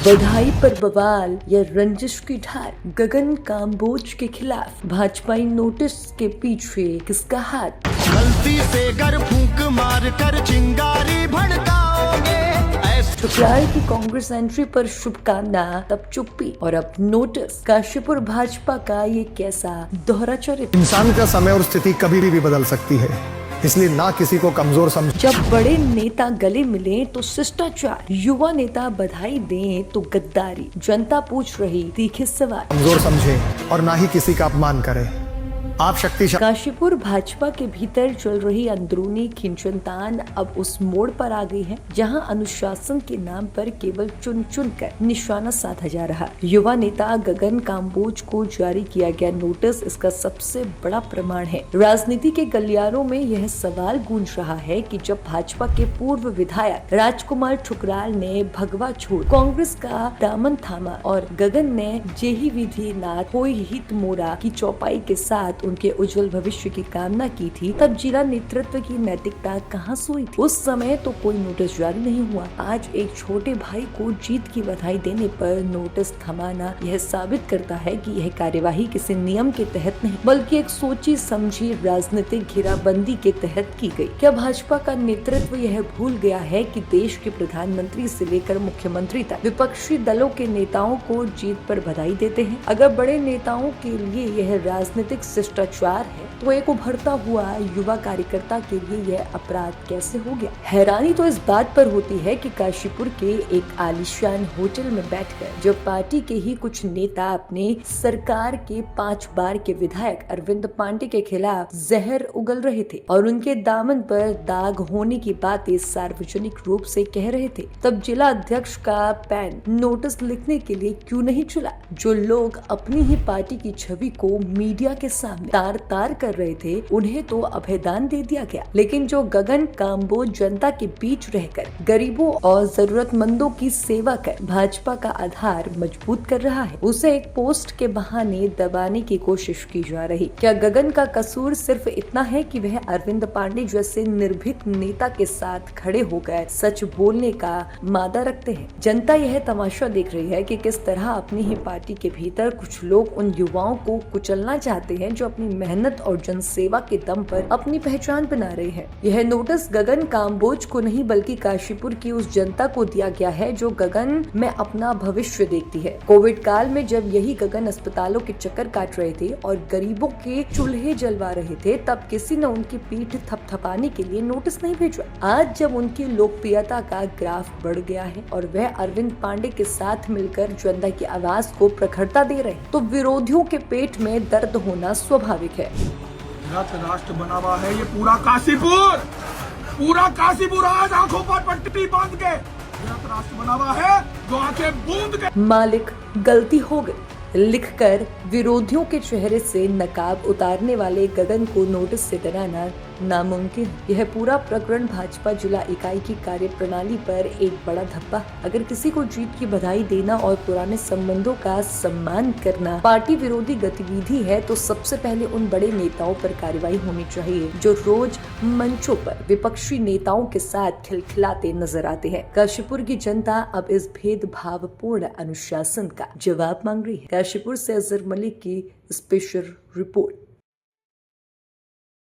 बधाई पर बवाल या रंजिश की ढाल, गगन काम्बोज के खिलाफ भाजपाई नोटिस के पीछे किसका हाथ? गलती से गर फूंक मार कर चिंगारी भड़काओगे। शुक्रवार की कांग्रेस एंट्री पर शुभकामना तब चुप्पी और अब नोटिस। काशीपुर भाजपा का ये कैसा दोहरा चरित्र? इंसान का समय और स्थिति कभी भी बदल सकती है, इसलिए ना किसी को कमजोर समझ। जब बड़े नेता गले मिले तो शिष्टाचार, युवा नेता बधाई दें तो गद्दारी, जनता पूछ रही तीखे सवाल। कमजोर समझे और ना ही किसी का अपमान करे। आप शक्तिशाली। काशीपुर भाजपा के भीतर चल रही अंदरूनी खींचतान अब उस मोड़ पर आ गई है जहां अनुशासन के नाम पर केवल चुन चुन कर निशाना साधा जा रहा। युवा नेता गगन काम्बोज को जारी किया गया नोटिस इसका सबसे बड़ा प्रमाण है। राजनीति के गलियारों में यह सवाल गूंज रहा है कि जब भाजपा के पूर्व विधायक राजकुमार ठुकराल ने भगवा छोड़ कांग्रेस का दामन थामा और गगन ने जेही विधि नाथ होई हित मोरा की चौपाई के साथ उनके उज्जवल भविष्य की कामना की थी, तब जिला नेतृत्व की नैतिकता कहां सोई थी? उस समय तो कोई नोटिस जारी नहीं हुआ। आज एक छोटे भाई को जीत की बधाई देने पर नोटिस थमाना यह साबित करता है कि यह कार्यवाही किसी नियम के तहत नहीं बल्कि एक सोची समझी राजनीतिक घेराबंदी के तहत की गई। क्या भाजपा का नेतृत्व यह भूल गया है कि देश के प्रधानमंत्री से लेकर मुख्यमंत्री तक विपक्षी दलों के नेताओं को जीत पर बधाई देते हैं? अगर बड़े नेताओं के लिए यह राजनीतिक शिष्टाचार है तो एक उभरता हुआ युवा कार्यकर्ता के लिए यह अपराध कैसे हो गया? हैरानी तो इस बात पर होती है कि काशीपुर के एक आलीशान होटल में बैठकर जब पार्टी के ही कुछ नेता अपने सरकार के 5 बार के विधायक अरविंद पांडे के खिलाफ जहर उगल रहे थे और उनके दामन पर दाग होने की बातें सार्वजनिक रूप से कह रहे थे, तब जिला अध्यक्ष का पेन नोटिस लिखने के लिए क्यों नहीं चला? जो लोग अपनी ही पार्टी की छवि को मीडिया के सामने तार तार कर रहे थे उन्हें तो अभयदान दे दिया गया, लेकिन जो गगन काम्बोज जनता के बीच रहकर गरीबों और जरूरतमंदों की सेवा कर भाजपा का आधार मजबूत कर रहा है, उसे एक पोस्ट के बहाने दबाने की कोशिश की जा रही। क्या गगन का कसूर सिर्फ इतना है कि वह अरविंद पांडे जैसे निर्भीक नेता के साथ खड़े होकर सच बोलने का मादा रखते हैं? जनता यह तमाशा देख रही है कि किस तरह अपनी ही पार्टी के भीतर कुछ लोग उन युवाओं को कुचलना चाहते हैं जो अपनी मेहनत और जनसेवा के दम पर अपनी पहचान बना रहे हैं। यह नोटिस गगन काम्बोज को नहीं बल्कि काशीपुर की उस जनता को दिया गया है जो गगन में अपना भविष्य देखती है। कोविड काल में जब यही गगन अस्पतालों के चक्कर काट रहे थे और गरीबों के चूल्हे जलवा रहे थे, तब किसी ने उनकी पीठ थपथपाने के लिए नोटिस नहीं भेजा। आज जब उनकी लोकप्रियता का ग्राफ बढ़ गया है और वह अरविंद पांडे के साथ मिलकर जनता की आवाज को प्रखरता दे रहे हैं, तो विरोधियों के पेट में दर्द होना स्वाभाविक है। राष्ट्र बना हुआ है ये पूरा काशीपुर आज आंखों पर पट्टी बांध के राष्ट्र बना हुआ है जो आंखें बूंद के। मालिक गलती हो गई लिखकर विरोधियों के चेहरे से नकाब उतारने वाले गगन को नोटिस से डराना नामुमकिन। यह पूरा प्रकरण भाजपा जिला इकाई की कार्यप्रणाली पर एक बड़ा धब्बा। अगर किसी को जीत की बधाई देना और पुराने संबंधों का सम्मान करना पार्टी विरोधी गतिविधि है, तो सबसे पहले उन बड़े नेताओं पर कार्रवाई होनी चाहिए जो रोज मंचों पर विपक्षी नेताओं के साथ खिलखिलाते नजर आते हैं। काशीपुर की जनता अब इस भेदभावपूर्ण अनुशासन का जवाब मांग रही है। काशीपुर से अजहर मलिक की स्पेशल रिपोर्ट।